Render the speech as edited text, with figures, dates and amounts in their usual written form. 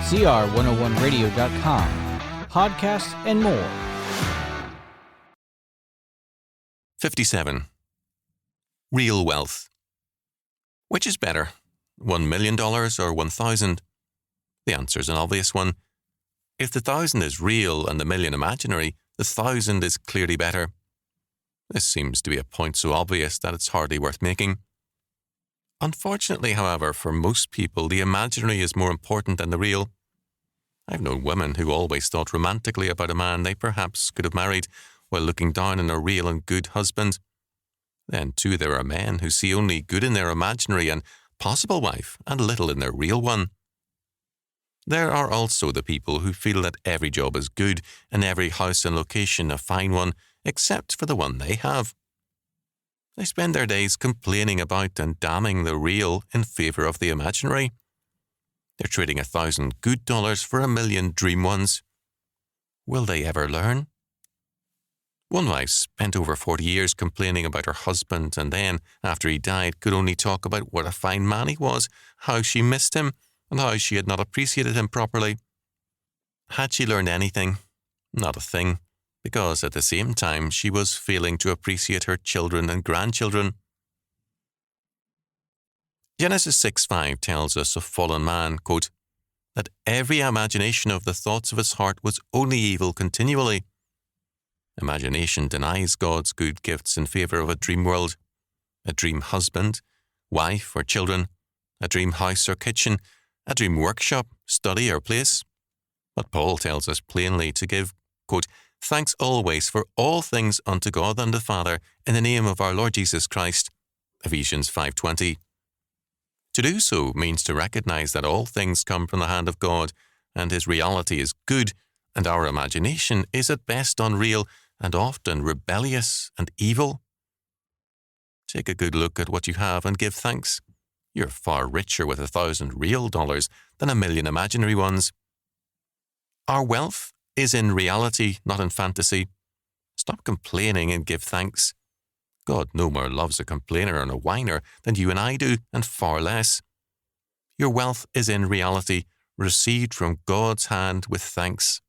CR101radio.com, podcasts, and more. 57. Real wealth. Which is better, $1 million or 1,000? The answer is an obvious one. If the 1,000 is real and the million imaginary, the 1,000 is clearly better. This seems to be a point so obvious that it's hardly worth making. Unfortunately, however, for most people, the imaginary is more important than the real. I've known women who always thought romantically about a man they perhaps could have married while looking down on a real and good husband. Then, too, there are men who see only good in their imaginary and possible wife and little in their real one. There are also the people who feel that every job is good and every house and location a fine one, except for the one they have. They spend their days complaining about and damning the real in favour of the imaginary. They're trading 1,000 good dollars for 1,000,000 dream ones. Will they ever learn? One wife spent over 40 years complaining about her husband and then, after he died, could only talk about what a fine man he was, how she missed him, and how she had not appreciated him properly. Had she learned anything? Not a thing, because at the same time she was failing to appreciate her children and grandchildren. Genesis 6:5 tells us of fallen man, quote, that every imagination of the thoughts of his heart was only evil continually. Imagination denies God's good gifts in favour of a dream world, a dream husband, wife or children, a dream house or kitchen, a dream workshop, study or place. But Paul tells us plainly to give, quote, thanks always for all things unto God and the Father in the name of our Lord Jesus Christ. Ephesians 5:20. To do so means to recognise that all things come from the hand of God and His reality is good and our imagination is at best unreal and often rebellious and evil. Take a good look at what you have and give thanks. You're far richer with 1,000 real dollars than 1,000,000 imaginary ones. Our wealth is in reality, not in fantasy. Stop complaining and give thanks. God no more loves a complainer and a whiner than you and I do, and far less. Your wealth is in reality, received from God's hand with thanks.